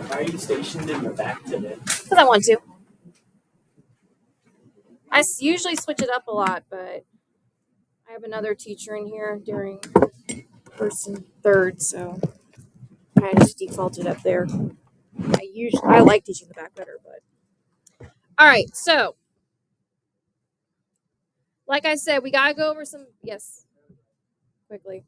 Why are you stationed in the back today? Because I want to. I usually switch it up a lot, but I have another teacher in here during first and third, so I just defaulted up there. I like teaching the back better, but all right. So, like I said, we gotta go over some quickly.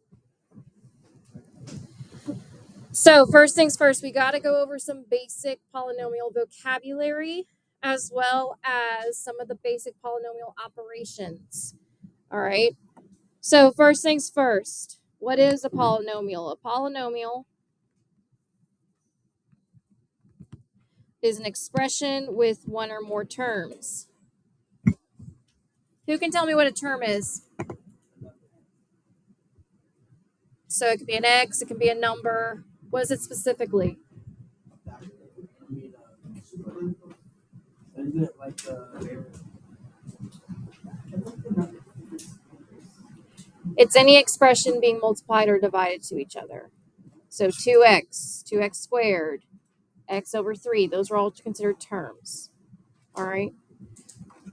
So first things first, we gotta go over some basic polynomial vocabulary as well as some of the basic polynomial operations. All right. So first things first, what is a polynomial? A polynomial is an expression with one or more terms. Who can tell me what a term is? So it could be an x, it can be a number. What is it specifically? Isn't it like It's any expression being multiplied or divided to each other. So 2x, 2x squared, x over 3, those are all considered terms. All right.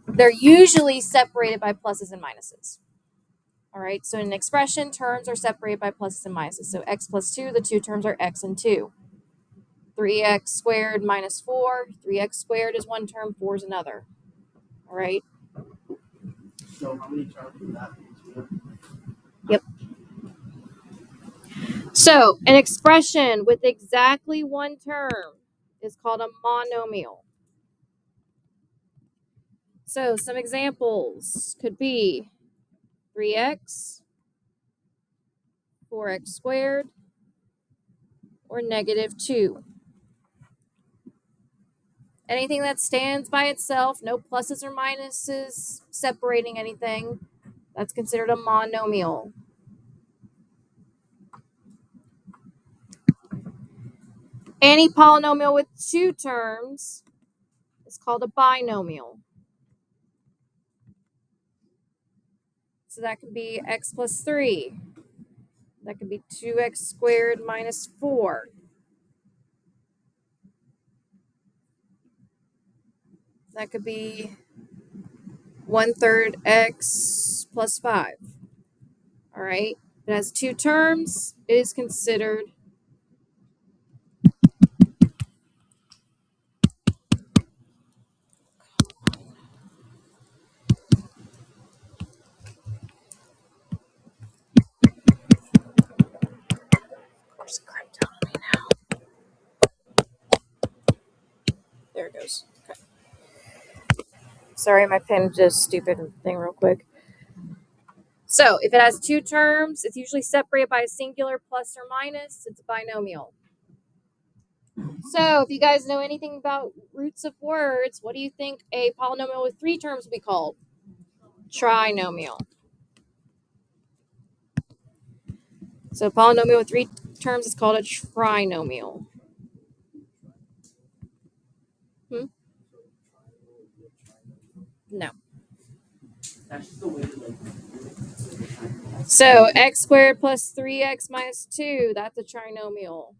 They're usually separated by pluses and minuses. All right. So in an expression, terms are separated by pluses and minuses. So x plus 2, the two terms are x and 2. 3x squared minus 4. 3x squared is one term, 4 is another. All right. So how many terms would that be? Yep. So an expression with exactly one term is called a monomial. So some examples could be 3x, 4x squared, or negative 2. Anything that stands by itself, no pluses or minuses separating anything, that's considered a monomial. Any polynomial with two terms is called a binomial. So that could be x plus 3. That could be 2x squared minus 4. That could be 1/3 x plus 5. All right. If it has two terms, it is considered There it goes. Okay. Sorry, my pen just stupid thing real quick. So if it has two terms, it's usually separated by a singular plus or minus. It's a binomial. So if you guys know anything about roots of words, what do you think a polynomial with three terms would be called? Trinomial. So a polynomial with three terms is called a trinomial. No. That's just the way to So x squared plus 3x minus 2, that's a trinomial.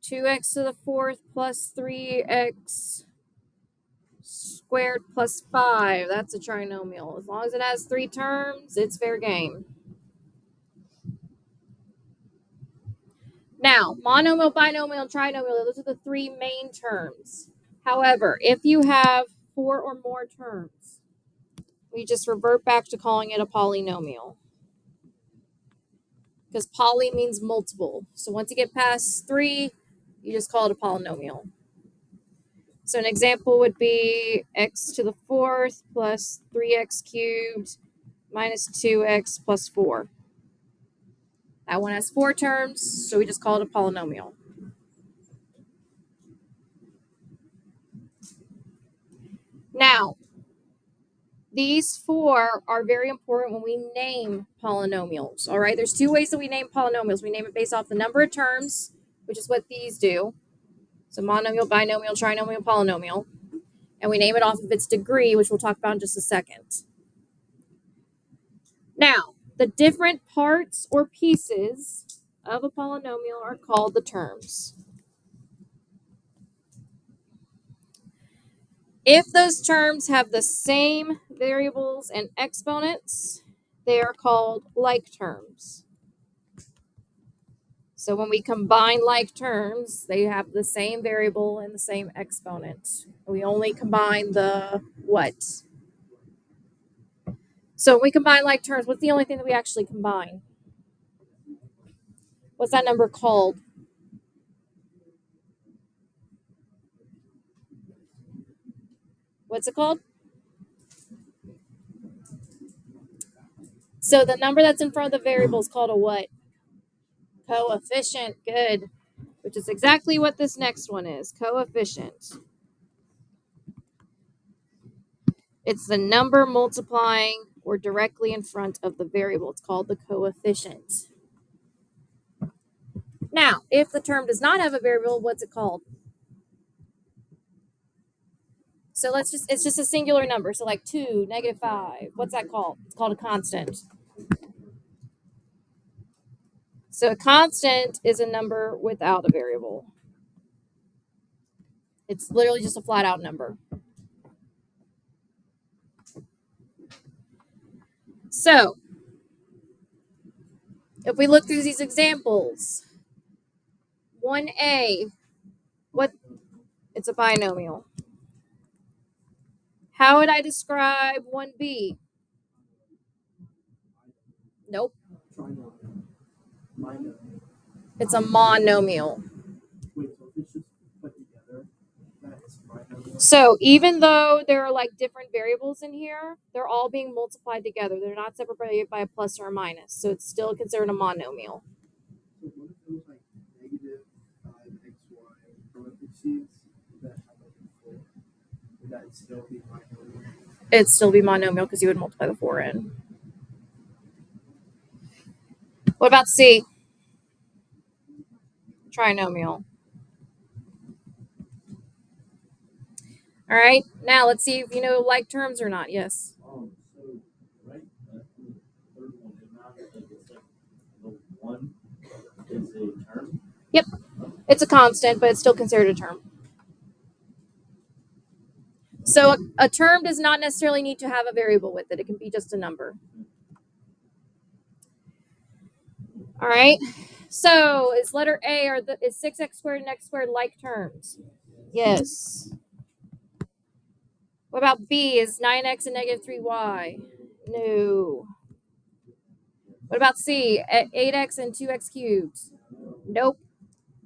2x to the fourth plus 3x squared plus 5, that's a trinomial. As long as it has three terms, it's fair game. Now, monomial, binomial, and trinomial, those are the three main terms. However, if you have four or more terms, we just revert back to calling it a polynomial. Because poly means multiple. So once you get past 3, you just call it a polynomial. So an example would be x to the fourth plus 3x cubed minus 2x plus 4. That one has four terms, so we just call it a polynomial. Now, these four are very important when we name polynomials. All right, there's two ways that we name polynomials. We name it based off the number of terms, which is what these do. So monomial, binomial, trinomial, polynomial. And we name it off of its degree, which we'll talk about in just a second. Now, the different parts or pieces of a polynomial are called the terms. If those terms have the same variables and exponents, they are called like terms. So when we combine like terms, they have the same variable and the same exponent. We only combine the what? So when we combine like terms, what's the only thing that we actually combine? What's that number called? What's it called? So the number that's in front of the variable is called a what? Coefficient. Good. Which is exactly what this next one is. Coefficient. It's the number multiplying or directly in front of the variable. It's called the coefficient. Now, if the term does not have a variable, what's it called? So it's just a singular number. So like 2, -5. What's that called? It's called a constant. So a constant is a number without a variable. It's literally just a flat out number. So if we look through these examples, 1a, it's a binomial. How would I describe 1b? Nope. It's a monomial. So even though there are like different variables in here, they're all being multiplied together. They're not separated by a plus or a minus. So it's still considered a monomial. So what if it was like -5xy parentheses that have like a 4? Would that still be binomial? It'd still be monomial because you would multiply the 4 in. What about C? Trinomial. All right, now let's see if you know like terms or not. Yes. So right, the third one is not like it's like the one is a term. Yep, it's a constant, but it's still considered a term. So a term does not necessarily need to have a variable with it. It can be just a number. All right. So is letter A is 6x squared and x squared like terms? Yes. What about B? Is 9x and -3y? No. What about C? 8x and 2x cubed? Nope.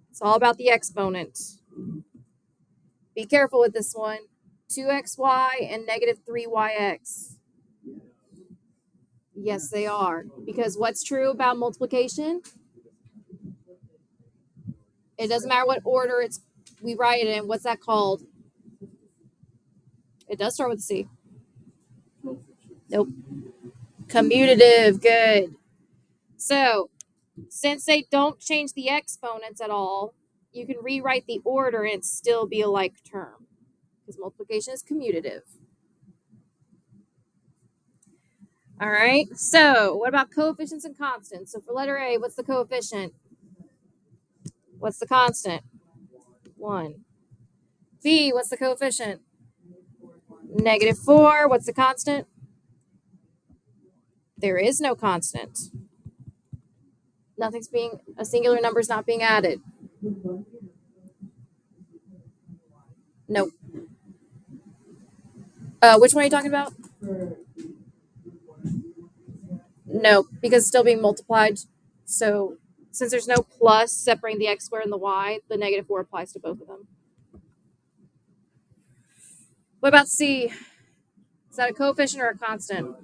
It's all about the exponent. Be careful with this one. 2xy and -3yx. Yes, they are. Because what's true about multiplication? It doesn't matter what order we write it in. What's that called? It does start with C. Nope. Commutative. Good. So, since they don't change the exponents at all, you can rewrite the order and still be a like term. Because multiplication is commutative. All right. So, what about coefficients and constants? So, for letter A, what's the coefficient? What's the constant? 1. B, what's the coefficient? -4. What's the constant? There is no constant. A singular number is not being added. Nope. Which one are you talking about? No, because it's still being multiplied. So since there's no plus separating the x squared and the y, the -4 applies to both of them. What about C? Is that a coefficient or a constant?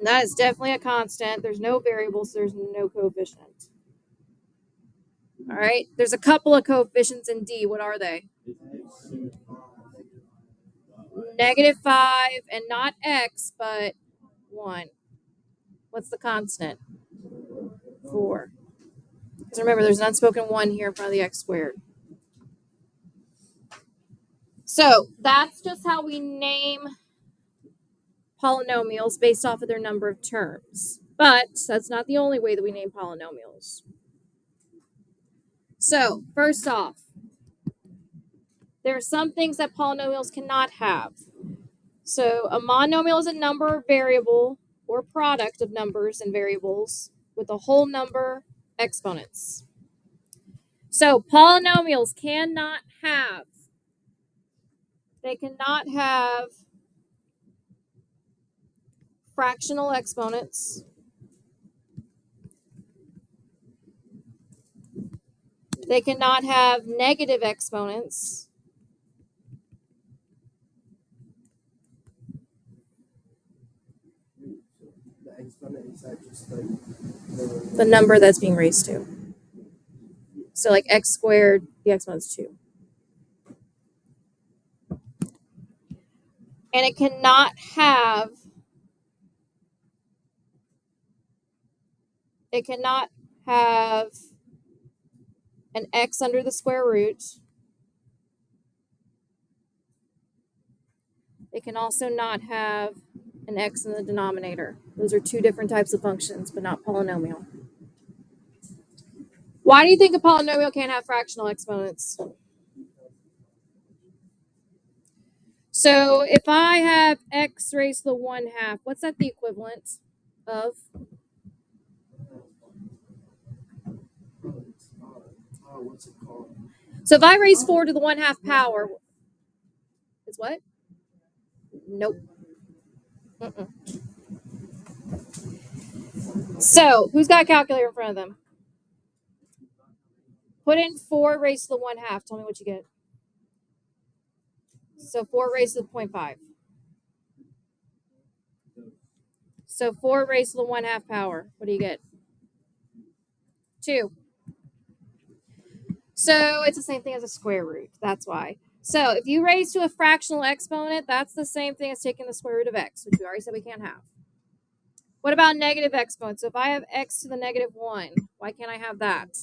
That is definitely a constant. There's no variables, so there's no coefficient. All right. There's a couple of coefficients in D. What are they? -5 and not x, but 1. What's the constant? 4. Because remember, there's an unspoken 1 here in front of the x squared. So that's just how we name polynomials based off of their number of terms. But that's not the only way that we name polynomials. So, first off, there are some things that polynomials cannot have. So, a monomial is a number or variable or product of numbers and variables with a whole number exponents. So, polynomials cannot have fractional exponents. They cannot have negative exponents. The exponent is that just like The number that's being raised to. So like x squared, the exponent's 2. And it cannot have an x under the square root. It can also not have an x in the denominator. Those are two different types of functions, but not polynomial. Why do you think a polynomial can't have fractional exponents? So if I have x raised to the 1/2, what's that the equivalent of? what's it called? So if I raise 4 to the 1/2 power, it's what? Nope. Mm-mm. So who's got a calculator in front of them? Put in 4 raised to the 1/2. Tell me what you get. So 4 raised to the 0.5. So 4 raised to the 1/2 power. What do you get? 2. So it's the same thing as a square root. That's why. So if you raise to a fractional exponent, that's the same thing as taking the square root of x, which we already said we can't have. What about negative exponents? So if I have x to the -1, why can't I have that?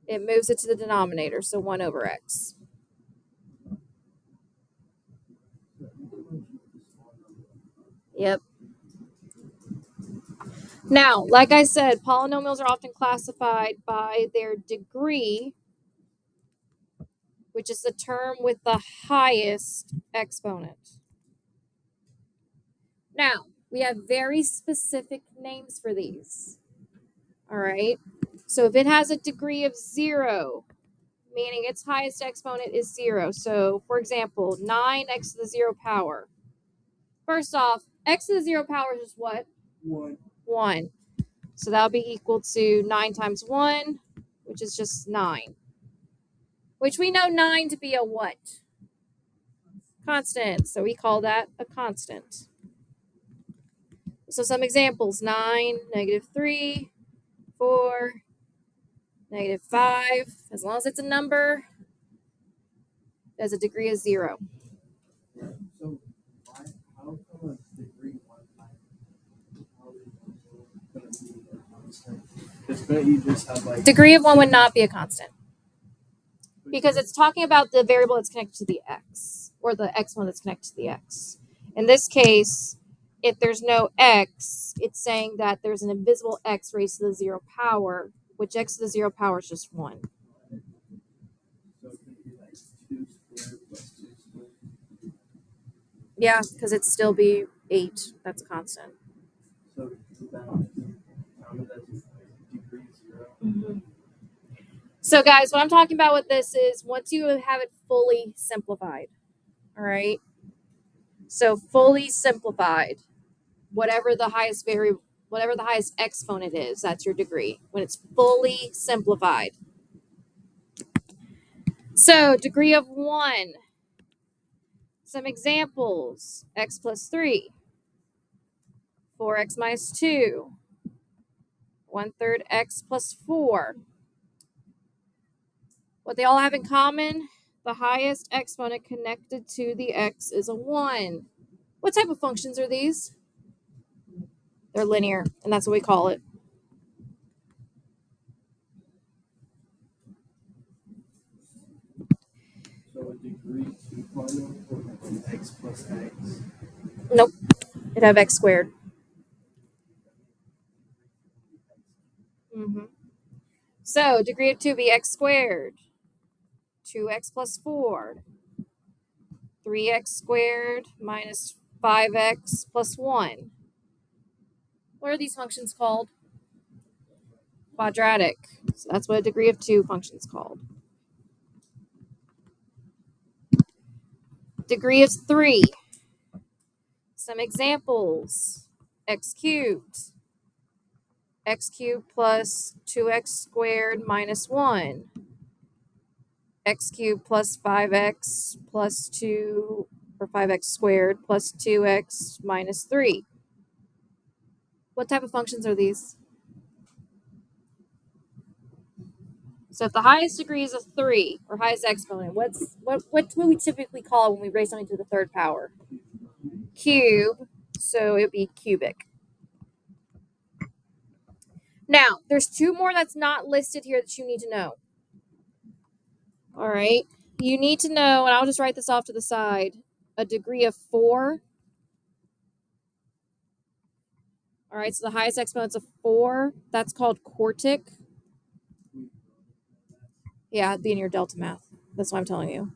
It moves it to the denominator, so 1 over x. Yep. Now, like I said, polynomials are often classified by their degree, which is the term with the highest exponent. Now, we have very specific names for these. All right. So if it has a degree of 0, meaning its highest exponent is 0. So, for example, 9x to the 0 power. First off, x to the 0 power is just what? 1. 1. So that'll be equal to 9 times 1, which is just 9. Which we know 9 to be a what? Constant. So we call that a constant. So some examples: 9, -3, 4, -5. As long as it's a number, it has a degree of 0. So how come a degree 1 how is it going to be a constant? Because don't you just have like Degree of 1 would not be a constant because it's talking about the variable that's connected to the x, or the exponent that's connected to the x. In this case, if there's no x, it's saying that there's an invisible x raised to the 0 power, which x to the 0 power is just 1. So it could be like 2 squared plus 2 squared. Yeah, because it'd still be 8. That's a constant. So counted as degree 0. So, guys, what I'm talking about with this is once you have it fully simplified, all right? So, fully simplified, whatever the highest exponent is, that's your degree when it's fully simplified. So, degree of 1. Some examples: x plus 3, 4x minus 2, 1/3 x plus 4. What they all have in common, the highest exponent connected to the x is a 1. What type of functions are these? They're linear, and that's what we call it. So a degree 2 polynomial would have x plus x. Nope, it'd have x squared. So degree of 2 be x squared, 2x plus 4, 3x squared minus 5x plus 1. What are these functions called? Quadratic. So that's what a degree of 2 function is called. Degree of 3. Some examples. X cubed. X cubed plus 2x squared minus 1. X cubed plus 5x plus 2, or 5x squared plus 2x minus 3. What type of functions are these? So if the highest degree is a 3, or highest exponent, what do we typically call it when we raise something to the third power? Cube. So it would be cubic. Now, there's 2 more that's not listed here that you need to know. All right. You need to know, and I'll just write this off to the side, a degree of 4. All right, so the highest exponent's a 4. That's called quartic. Yeah, it'd be in your delta math. That's what I'm telling you.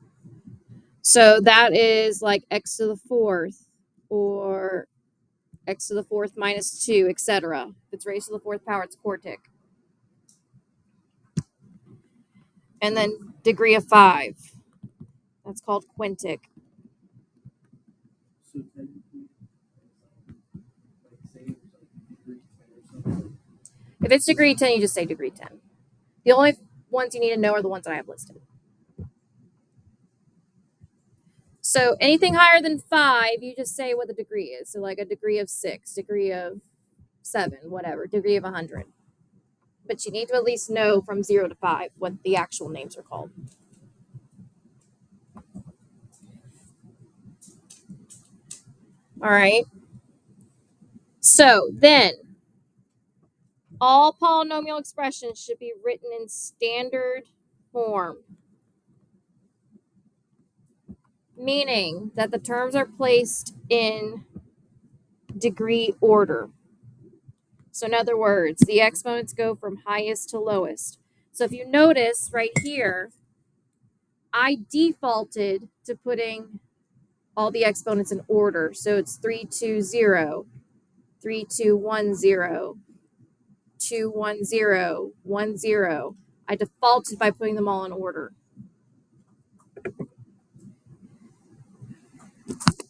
So that is like x to the 4th, or x to the 4th minus 2, etc. If it's raised to the 4th power, it's quartic. And then degree of 5. That's called quintic. So technically, like say it was like degree 10 or something. If it's degree 10, you just say degree 10. The only ones you need to know are the ones that I have listed. So anything higher than 5, you just say what the degree is. So like a degree of 6, degree of 7, whatever, degree of 100. But you need to at least know from 0 to 5 what the actual names are called. All right. So then, all polynomial expressions should be written in standard form, meaning that the terms are placed in degree order. So in other words, the exponents go from highest to lowest. So if you notice right here, I defaulted to putting all the exponents in order. So it's 3, 2, 0, 3, 2, 1, 0, 2, 1, 0, 1, 0. I defaulted by putting them all in order.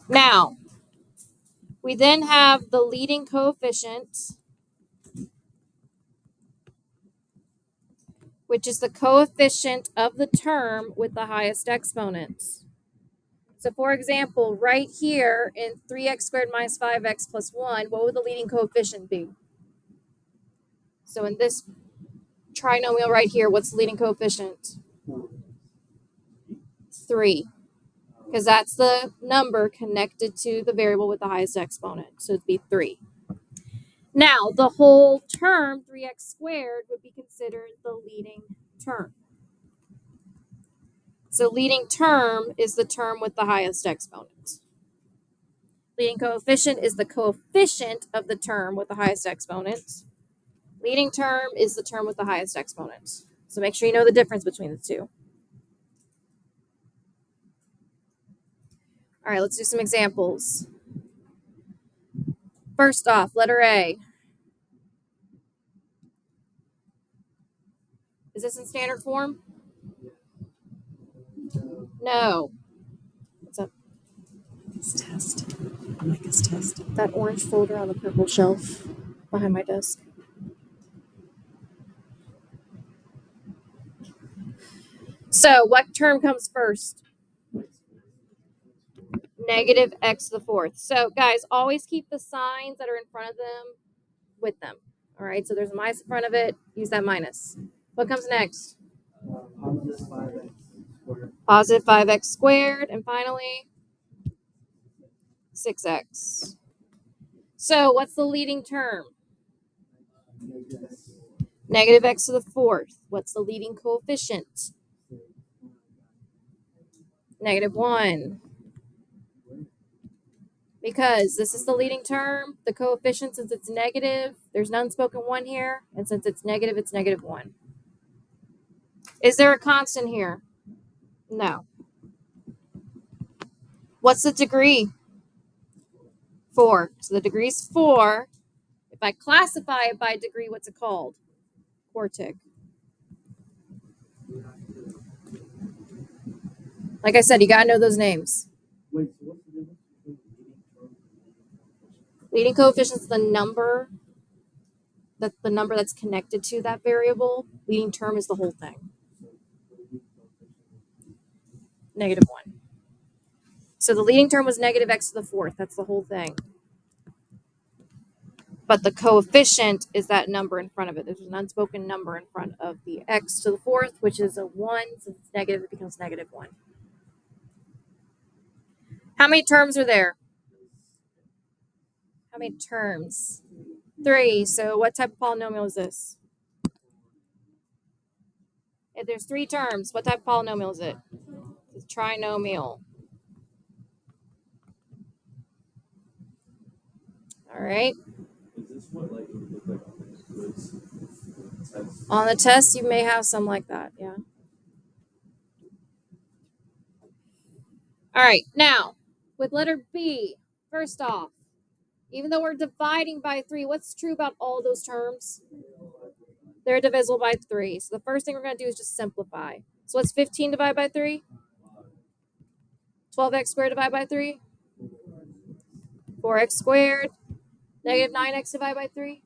Now, we then have the leading coefficient, which is the coefficient of the term with the highest exponent. So for example, right here in 3x squared minus 5x plus 1, what would the leading coefficient be? So in this trinomial right here, what's the leading coefficient? 3. Because that's the number connected to the variable with the highest exponent. So it'd be 3. Now, the whole term, 3x squared, would be considered the leading term. So leading term is the term with the highest exponent. Leading coefficient is the coefficient of the term with the highest exponent. Leading term is the term with the highest exponent. So make sure you know the difference between the two. All right, let's do some examples. First off, letter A. Is this in standard form? No. What's up? This test. I like this test. That orange folder on the purple shelf behind my desk. So what term comes first? Negative x to the 4th. So guys, always keep the signs that are in front of them with them. All right, so there's a minus in front of it. Use that minus. What comes next? Positive 5x squared. Positive 5x squared. And finally, 6x. So what's the leading term? Negative x to the 4th. What's the leading coefficient? Negative 1. Because this is the leading term, the coefficient, since it's negative, there's an unspoken 1 here. And since it's negative 1. Is there a constant here? No. What's the degree? 4. So the degree is 4. If I classify it by degree, what's it called? Quartic. Like I said, you got to know those names. Wait, so what's the difference between leading term and Leading coefficient is the number that's connected to that variable. Leading term is the whole thing. -1. So the leading term was negative x to the 4th. That's the whole thing. But the coefficient is that number in front of it. There's an unspoken number in front of the x to the 4th, which is a 1. Since it's negative, it becomes -1. How many terms are there? How many terms? 3. So what type of polynomial is this? If there's 3 terms, what type of polynomial is it? It's a trinomial. All right. Is this what like it would look like on the quiz test? On the test, you may have some like that. Yeah. All right. Now, with letter B, first off, even though we're dividing by 3, what's true about all those terms? They're divisible by 3. So the first thing we're going to do is just simplify. So what's 15 divided by 3? 12x squared divided by 3? 4x squared. Negative 9x divided by 3?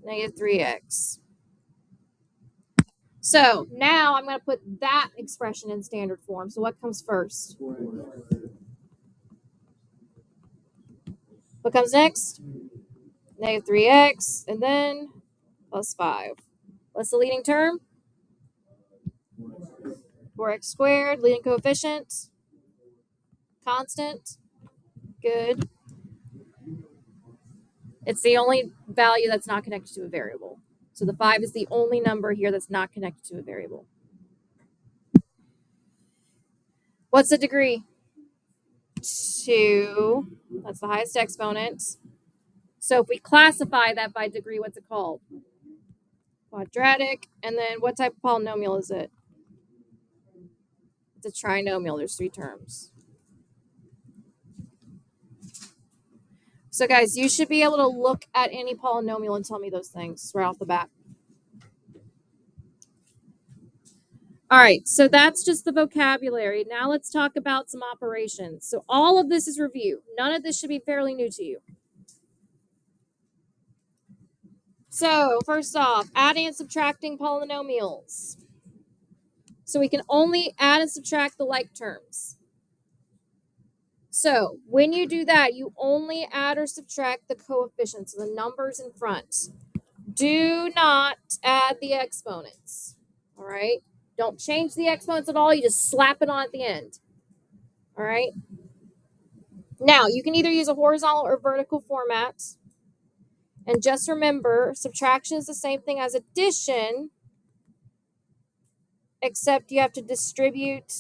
Negative 3x. So now I'm going to put that expression in standard form. So what comes first? What comes next? Negative 3x, and then plus 5. What's the leading term? 4x squared. Leading coefficient? Constant. Good. It's the only value that's not connected to a variable. So the 5 is the only number here that's not connected to a variable. What's the degree? 2. That's the highest exponent. So if we classify that by degree, what's it called? Quadratic. And then what type of polynomial is it? It's a trinomial. There's 3 terms. So guys, you should be able to look at any polynomial and tell me those things right off the bat. All right, so that's just the vocabulary. Now let's talk about some operations. So all of this is review. None of this should be fairly new to you. So first off, adding and subtracting polynomials. So we can only add and subtract the like terms. So when you do that, you only add or subtract the coefficients, the numbers in front. Do not add the exponents. All right? Don't change the exponents at all. You just slap it on at the end. All right? Now, you can either use a horizontal or vertical format. And just remember, subtraction is the same thing as addition, except you have to distribute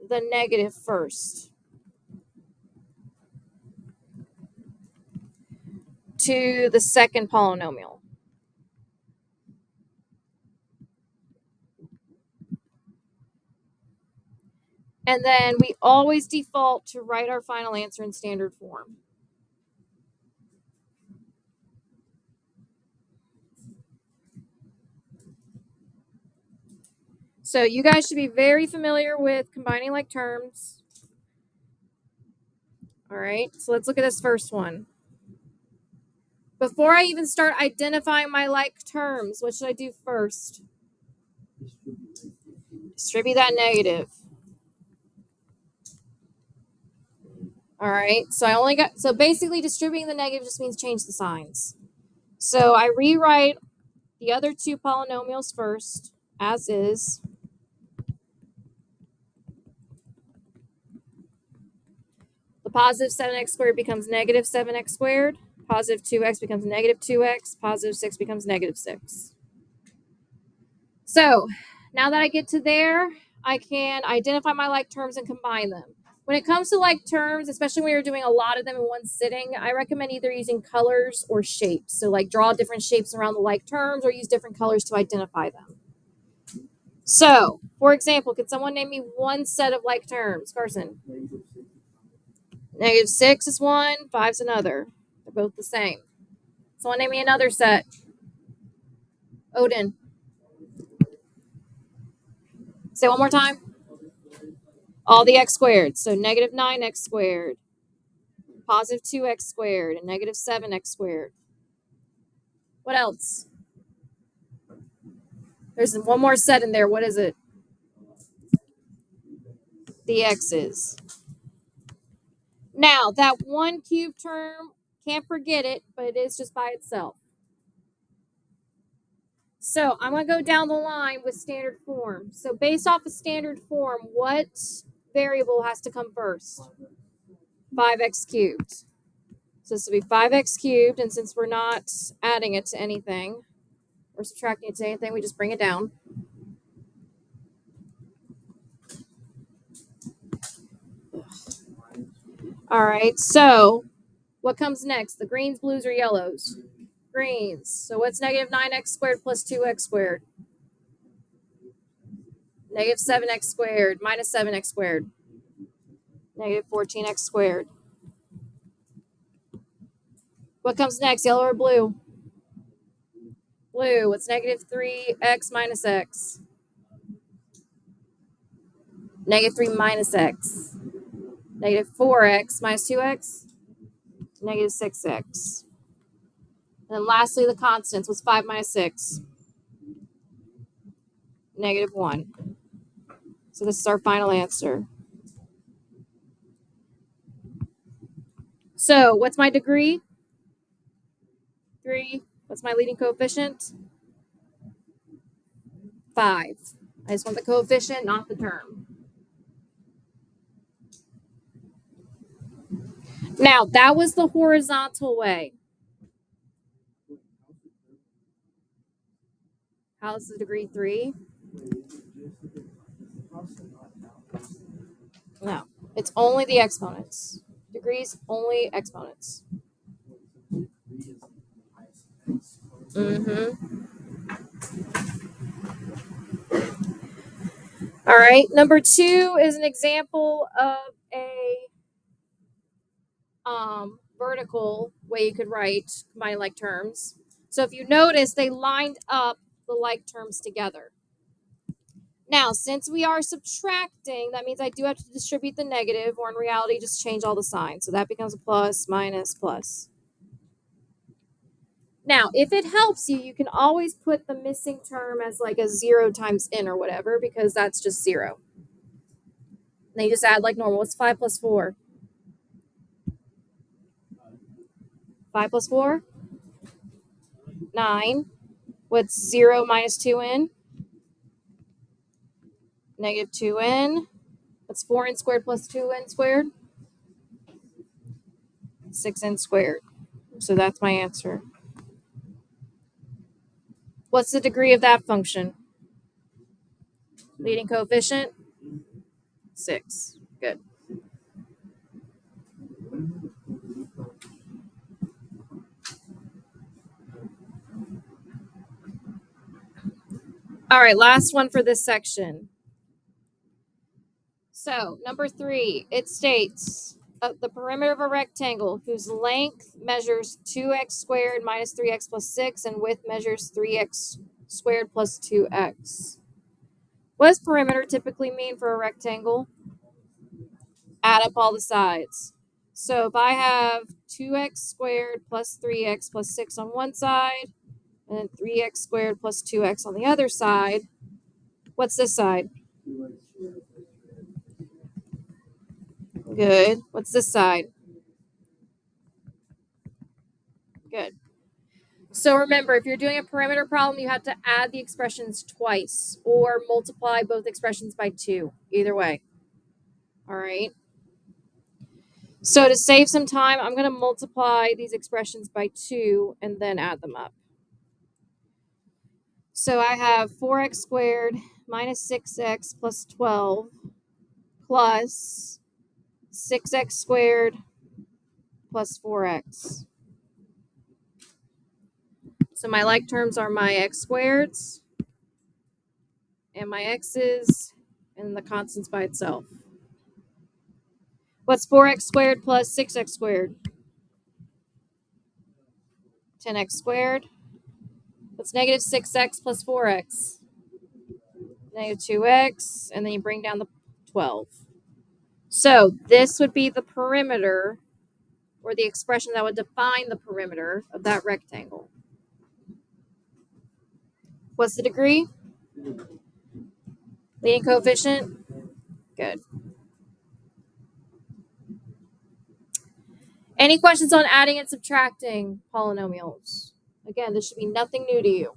the negative first to the second polynomial. And then we always default to write our final answer in standard form. So you guys should be very familiar with combining like terms. All right, so let's look at this first one. Before I even start identifying my like terms, what should I do first? Distribute that negative. All right, so basically distributing the negative just means change the signs. So I rewrite the other 2 polynomials first, as is. The positive 7x squared becomes negative 7x squared. Positive 2x becomes negative 2x. Positive 6 becomes negative 6. So now that I get to there, I can identify my like terms and combine them. When it comes to like terms, especially when you're doing a lot of them in one sitting, I recommend either using colors or shapes. So like draw different shapes around the like terms or use different colors to identify them. So, for example, can someone name me one set of like terms? Carson. -6 is one, 5 is another. They're both the same. Someone name me another set. Odin. Say one more time. All the x squared. So -9x squared, positive 2x squared, and -7x squared. What else? There's one more set in there. What is it? The x's. Now, that one cube term, can't forget it, but it is just by itself. So I'm going to go down the line with standard form. So based off of standard form, what variable has to come first? 5x cubed. So this will be 5x cubed, and since we're not adding it to anything or subtracting it to anything, we just bring it down. All right, so what comes next? The greens, blues, or yellows? Greens. So what's -9x squared plus 2x squared? -7x squared minus 7x squared. -14x squared. What comes next, yellow or blue? Blue. What's -3x minus x? -3 minus x. -4x minus 2x? -6x. And then lastly, the constants. What's 5 minus 6? -1. So this is our final answer. So what's my degree? 3. What's my leading coefficient? 5. I just want the coefficient, not the term. Now, that was the horizontal way. How's the degree 3? No, it's only the exponents. Degrees, only exponents. All right, number 2 is an example of a vertical way you could write my like terms. So if you notice, they lined up the like terms together. Now, since we are subtracting, that means I do have to distribute the negative, or in reality, just change all the signs. So that becomes a plus, minus, plus. Now, if it helps you, you can always put the missing term as like a 0 times n or whatever, because that's just 0. And then you just add like normal. What's 5 plus 4? 5 plus 4? 9. What's 0 minus 2n? -2n. What's 4n squared plus 2n squared? 6n squared. So that's my answer. What's the degree of that function? Leading coefficient? 6. Good. All right, last one for this section. So, number 3, it states the perimeter of a rectangle whose length measures 2x squared minus 3x plus 6 and width measures 3x squared plus 2x. What does perimeter typically mean for a rectangle? Add up all the sides. So if I have 2x squared plus 3x plus 6 on one side, and then 3x squared plus 2x on the other side, what's this side? Good. What's this side? Good. So remember, if you're doing a perimeter problem, you have to add the expressions twice or multiply both expressions by 2. Either way. All right. So to save some time, I'm going to multiply these expressions by 2 and then add them up. So I have 4x squared minus 6x plus 12 plus 6x squared plus 4x. So my like terms are my x squareds and my x's and the constants by itself. What's 4x squared plus 6x squared? 10x squared. What's negative 6x plus 4x? Negative 2x, and then you bring down the 12. So this would be the perimeter, or the expression that would define the perimeter of that rectangle. What's the degree? Leading coefficient? Good. Any questions on adding and subtracting polynomials? Again, this should be nothing new to you.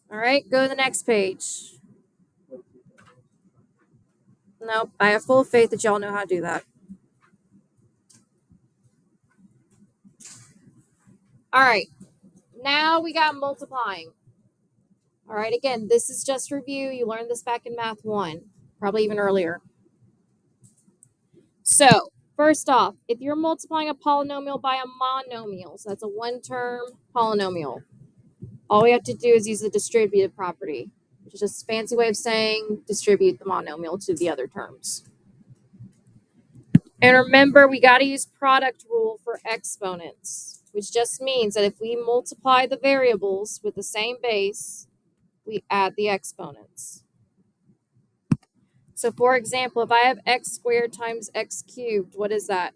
All right, go to the next page. Nope, I have full faith that y'all know how to do that. All right, now we got multiplying. All right, again, this is just review. You learned this back in Math 1, probably even earlier. So, first off, if you're multiplying a polynomial by a monomial, so that's a one-term polynomial, all we have to do is use the distributive property, which is just a fancy way of saying distribute the monomial to the other terms. And remember, we got to use product rule for exponents, which just means that if we multiply the variables with the same base, we add the exponents. So for example, if I have x squared times x cubed, what is that?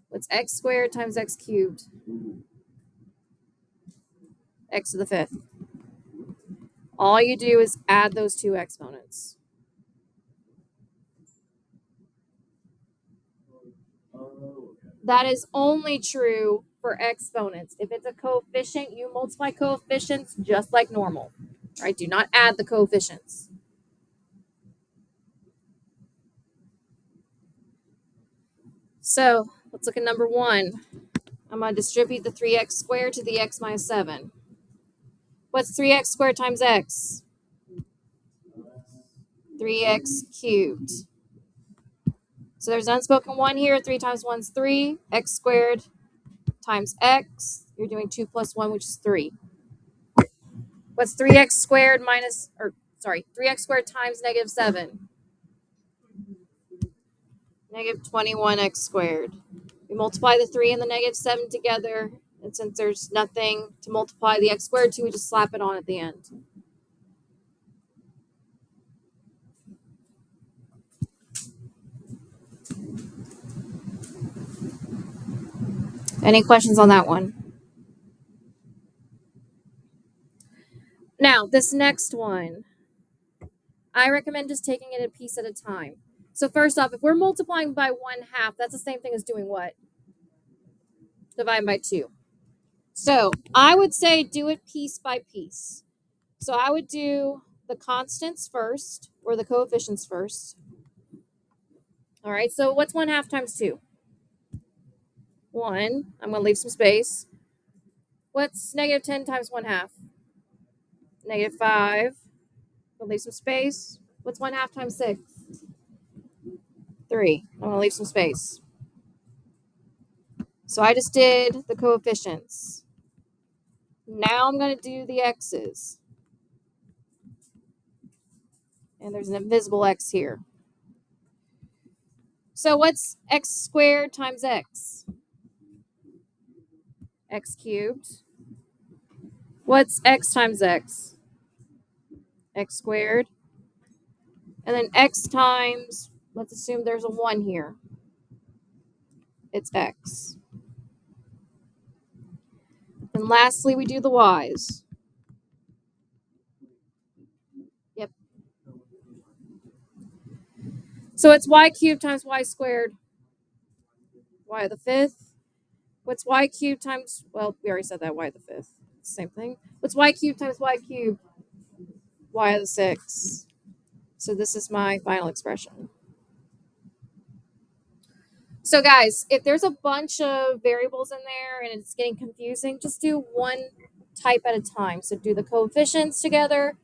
What's x squared times x cubed? X to the fifth. All you do is add those two exponents. That is only true for exponents. If it's a coefficient, you multiply coefficients just like normal, right? Do not add the coefficients. So let's look at number 1. I'm going to distribute the 3x squared to the x minus 7. What's 3x squared times x? 3x cubed. So there's an unspoken 1 here. 3 times 1 is 3. X squared times x. You're doing 2 plus 1, which is 3. What's 3x squared minus, 3x squared times negative 7? Negative 21x squared. We multiply the 3 and the negative 7 together. And since there's nothing to multiply the x squared to, we just slap it on at the end. Any questions on that one? Now, this next one, I recommend just taking it a piece at a time. So first off, if we're multiplying by 1/2, that's the same thing as doing what? Dividing by 2. So I would say do it piece by piece. So I would do the constants first, or the coefficients first. All right, so what's 1/2 times 2? 1. I'm going to leave some space. What's negative 10 times 1/2? Negative 5. I'll leave some space. What's 1/2 times 6? 3. I'm going to leave some space. So I just did the coefficients. Now I'm going to do the x's. And there's an invisible x here. So what's x squared times x? X cubed. What's x times x? X squared. And then x times, let's assume there's a 1 here. It's x. And lastly, we do the y's. Yep. So it's y cubed times y squared. Y to the fifth. What's y cubed times, well, we already said that, y to the fifth. Same thing. What's y cubed times y cubed? Y to the sixth. So this is my final expression. So guys, if there's a bunch of variables in there and it's getting confusing, just do one type at a time. So do the coefficients together,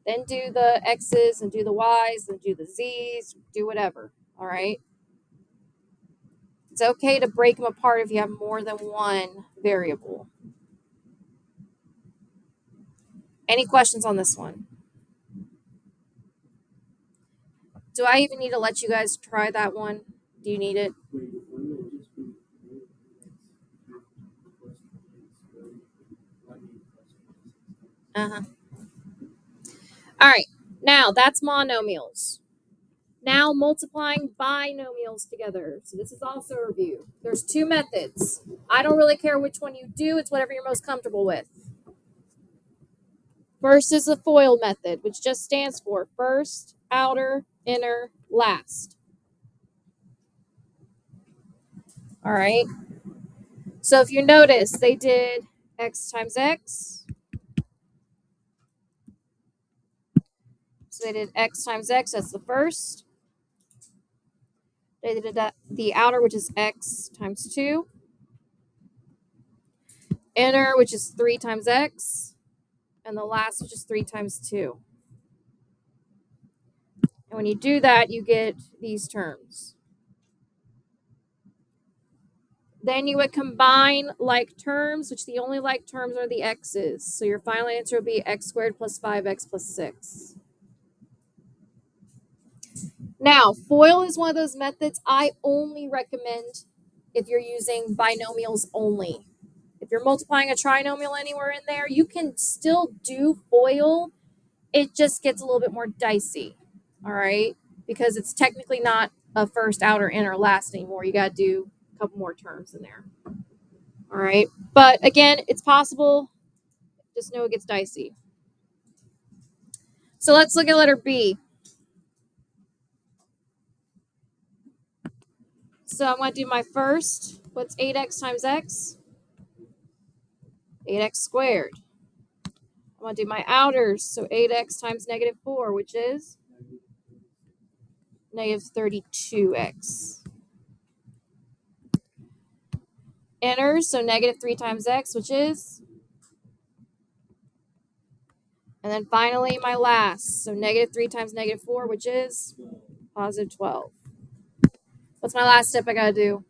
then do the x's and do the y's, then do the z's, do whatever. All right. It's okay to break them apart if you have more than one variable. Any questions on this one? Do I even need to let you guys try that one? Do you need it? Wait, wouldn't it just be plus 28 Uh-huh. All right. Now, that's monomials. Now, multiplying binomials together. So this is also a review. There's two methods. I don't really care which one you do. It's whatever you're most comfortable with. First is the FOIL method, which just stands for first, outer, inner, last. All right. So if you notice, they did x times x. So they did x times x, that's the first. They did the outer, which is x times 2. Inner, which is 3 times x. And the last, which is 3 times 2. And when you do that, you get these terms. Then you would combine like terms, which the only like terms are the x's. So your final answer would be x squared plus 5x plus 6. Now, FOIL is one of those methods I only recommend if you're using binomials only. If you're multiplying a trinomial anywhere in there, you can still do FOIL. It just gets a little bit more dicey, all right? Because it's technically not a first, outer, inner, last anymore. You got to do a couple more terms in there, all right? But again, it's possible. Just know it gets dicey. So let's look at letter B. So I'm going to do my first. What's 8x times x? 8x squared. I'm going to do my outers. So 8x times negative 4, which is negative 32x. Inners, so negative 3 times x, which is. And then finally, my last. So negative 3 times negative 4, which is positive 12. What's my last step I got to do?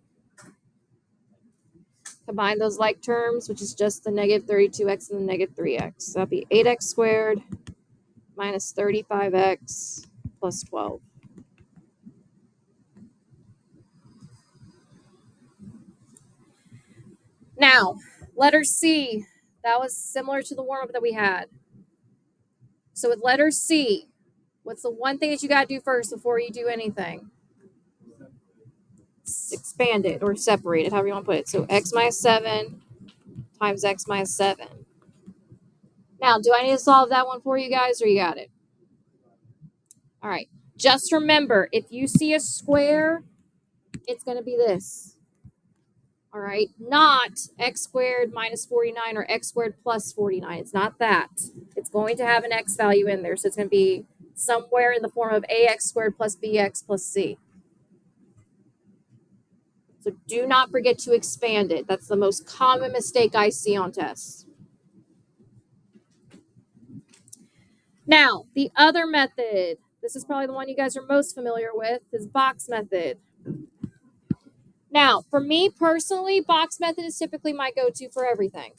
Combine those like terms, which is just the negative 32x and the negative 3x. So that'll be 8x squared minus 35x plus 12. Now, letter C. That was similar to the warm-up that we had. So with letter C, what's the one thing that you got to do first before you do anything? Expand it or separate it, however you want to put it. So x minus 7 times x minus 7. Now, do I need to solve that one for you guys, or you got it? All right. Just remember, if you see a square, it's going to be this. All right. Not x squared minus 49 or x squared plus 49. It's not that. It's going to have an x value in there. So it's going to be somewhere in the form of ax squared plus bx plus c. So do not forget to expand it. That's the most common mistake I see on tests. Now, the other method, this is probably the one you guys are most familiar with, is box method. Now, for me personally, box method is typically my go-to for everything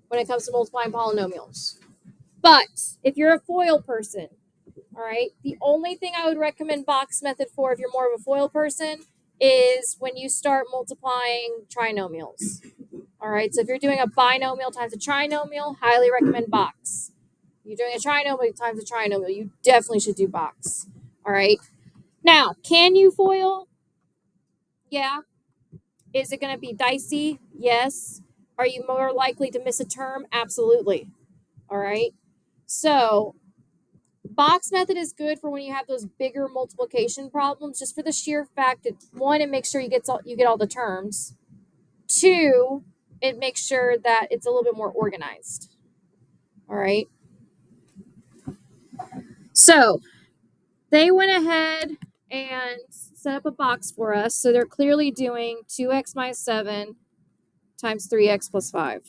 when it comes to multiplying polynomials. But if you're a FOIL person, all right, the only thing I would recommend box method for if you're more of a FOIL person is when you start multiplying trinomials. All right, so if you're doing a binomial times a trinomial, highly recommend box. You're doing a trinomial times a trinomial, you definitely should do box. All right. Now, can you FOIL? Yeah. Is it going to be dicey? Yes. Are you more likely to miss a term? Absolutely. All right. So, box method is good for when you have those bigger multiplication problems, just for the sheer fact that one, it makes sure you get all the terms. Two, it makes sure that it's a little bit more organized. All right. So they went ahead and set up a box for us. So they're clearly doing 2x minus 7 times 3x plus 5.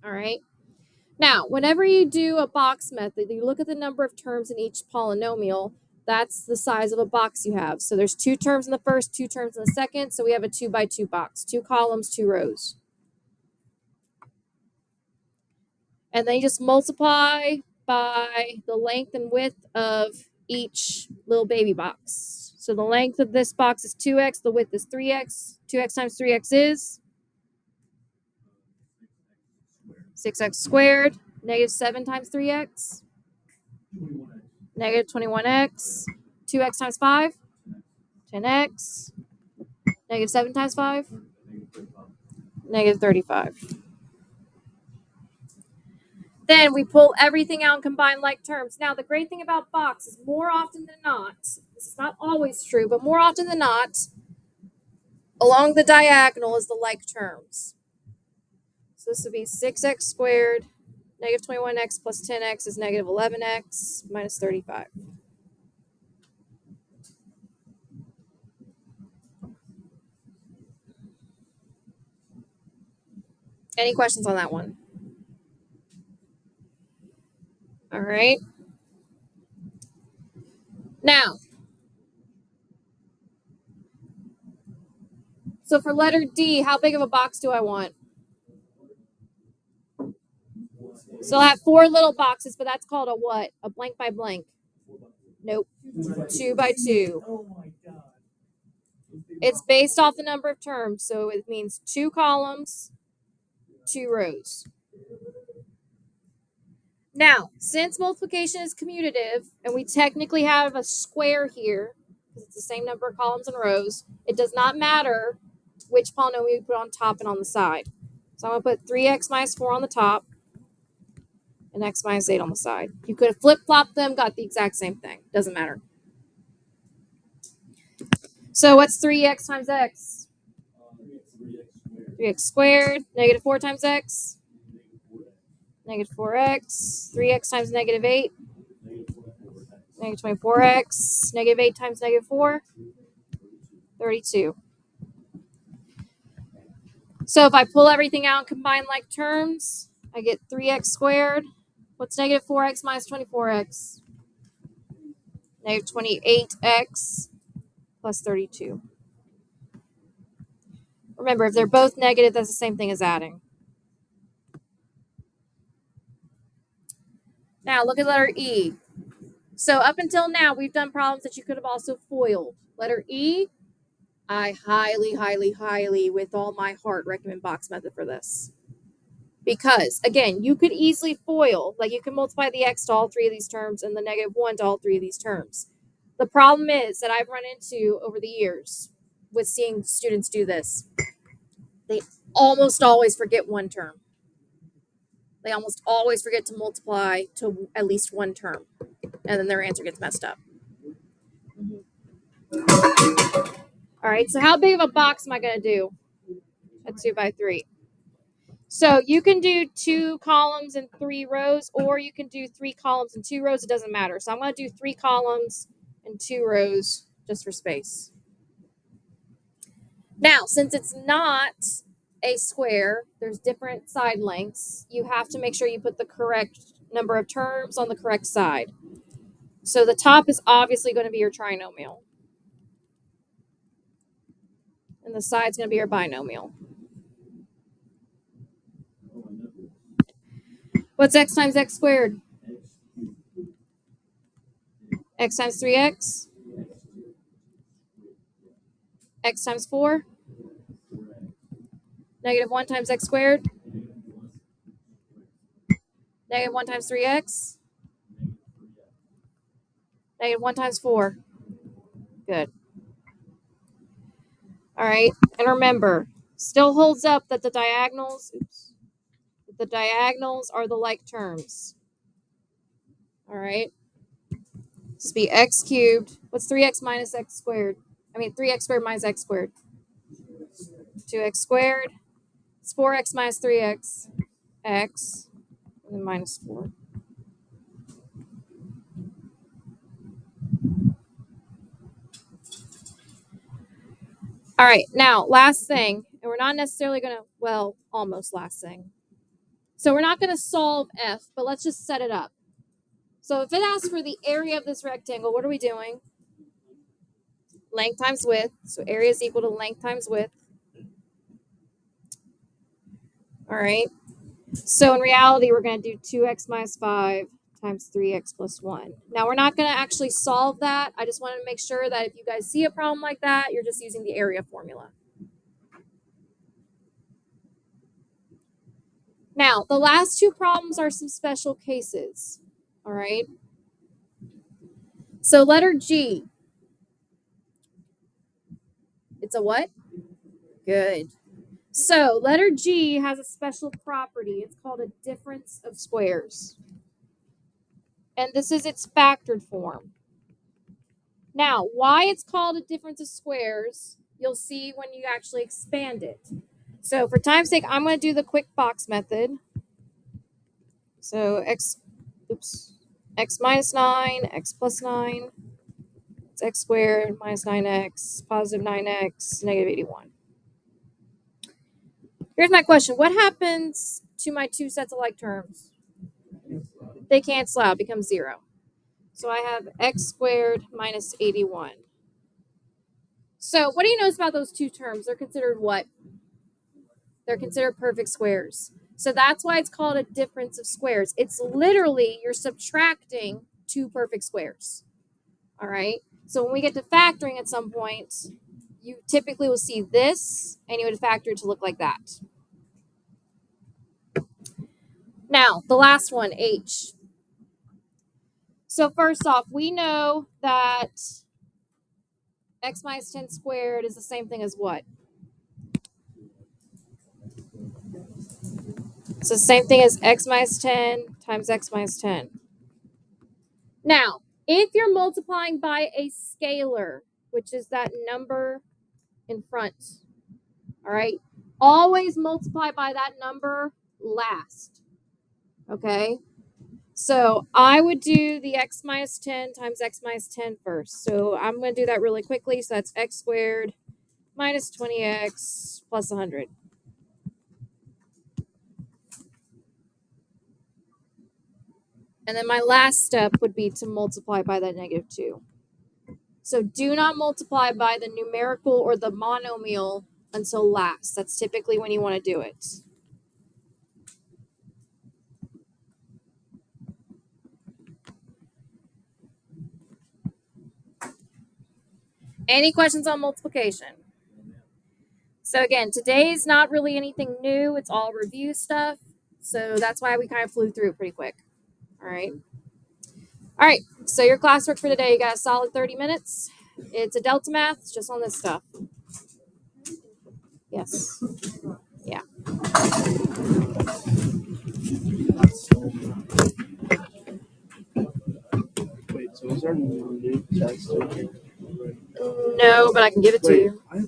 All right. Now, whenever you do a box method, you look at the number of terms in each polynomial. That's the size of a box you have. So there's 2 terms in the first, 2 terms in the second. So we have a 2 by 2 box, 2 columns, 2 rows. And then you just multiply by the length and width of each little baby box. So the length of this box is 2x, the width is 3x. 2x times 3x is 6x squared. Negative 7 times 3x, negative 21x. 2x times 5, 10x. Negative 7 times 5, negative 35. Then we pull everything out and combine like terms. Now, the great thing about box is more often than not, this is not always true, but more often than not, along the diagonal is the like terms. So this would be 6x squared, negative 21x plus 10x is negative 11x minus 35. Any questions on that one? All right. Now, so for letter D, how big of a box do I want? So I'll have 4 little boxes, but that's called a what? A blank by blank. Nope. 2 by 2. Oh my god. It's based off the number of terms, so it means 2 columns, 2 rows. Now, since multiplication is commutative, and we technically have a square here, because it's the same number of columns and rows, it does not matter which polynomial we put on top and on the side. So I'm going to put 3x minus 4 on the top, and x minus 8 on the side. You could have flip-flopped them, got the exact same thing. Doesn't matter. So what's 3x times x? 3x squared. Negative 4 times x? Negative 4x. 3x times negative 8? Negative 24x. Negative 8 times negative 4? 32. So if I pull everything out and combine like terms, I get 3x squared. What's negative 4x minus 24x? Negative 28x plus 32. Remember, if they're both negative, that's the same thing as adding. Now, look at letter E. So up until now, we've done problems that you could have also foiled. Letter E, I highly, highly, highly, with all my heart, recommend box method for this. Because, again, you could easily foil, like you can multiply the x to all 3 of these terms and the negative 1 to all 3 of these terms. The problem is that I've run into over the years with seeing students do this. They almost always forget one term. They almost always forget to multiply to at least one term, and then their answer gets messed up. All right, so how big of a box am I going to do? A 2 by 3. So you can do 2 columns and 3 rows, or you can do 3 columns and 2 rows. It doesn't matter. So I'm going to do 3 columns and 2 rows just for space. Now, since it's not a square, there's different side lengths. You have to make sure you put the correct number of terms on the correct side. So the top is obviously going to be your trinomial. And the side's going to be your binomial. What's x times x squared? X times 3x? X times 4? Negative 1 times x squared? Negative 1 times 3x? Negative 1 times 4. Good. All right. And remember, still holds up that the diagonals, the diagonals are the like terms. All right. This would be x cubed. What's 3x minus x squared? 3x squared minus x squared. 2x squared. It's 4x minus 3x. X. And then minus 4. All right. Now, last thing. And we're not necessarily going to, well, almost last thing. So we're not going to solve F, but let's just set it up. So if it asks for the area of this rectangle, what are we doing? Length times width. So area is equal to length times width. All right. So in reality, we're going to do 2x minus 5 times 3x plus 1. Now, we're not going to actually solve that. I just wanted to make sure that if you guys see a problem like that, you're just using the area formula. Now, the last two problems are some special cases. All right. So letter G. It's a what? Good. So letter G has a special property. It's called a difference of squares. And this is its factored form. Now, why it's called a difference of squares, you'll see when you actually expand it. So for time's sake, I'm going to do the quick box method. So x minus 9, x plus 9, it's x squared minus 9x, positive 9x, negative 81. Here's my question. What happens to my two sets of like terms? They cancel out, become 0. So I have x squared minus 81. So what do you notice about those two terms? They're considered what? They're considered perfect squares. So that's why it's called a difference of squares. It's literally you're subtracting two perfect squares. All right. So when we get to factoring at some point, you typically will see this and you would factor it to look like that. Now, the last one, H. So first off, we know that x minus 10 squared is the same thing as what? So same thing as x minus 10 times x minus 10. Now, if you're multiplying by a scalar, which is that number in front, all right, always multiply by that number last, okay? So I would do the x minus 10 times x minus 10 first. So I'm going to do that really quickly. So that's x squared minus 20x plus 100. And then my last step would be to multiply by that negative 2. So do not multiply by the numerical or the monomial until last. That's typically when you want to do it. Any questions on multiplication? So again, today's not really anything new. It's all review stuff. So that's why we kind of flew through it pretty quick. All right. All right. So your classwork for today, you got a solid 30 minutes. It's a Delta Math. It's just on this stuff. Yes. Yeah. Wait, so is there a new test? No, but I can give it to you. I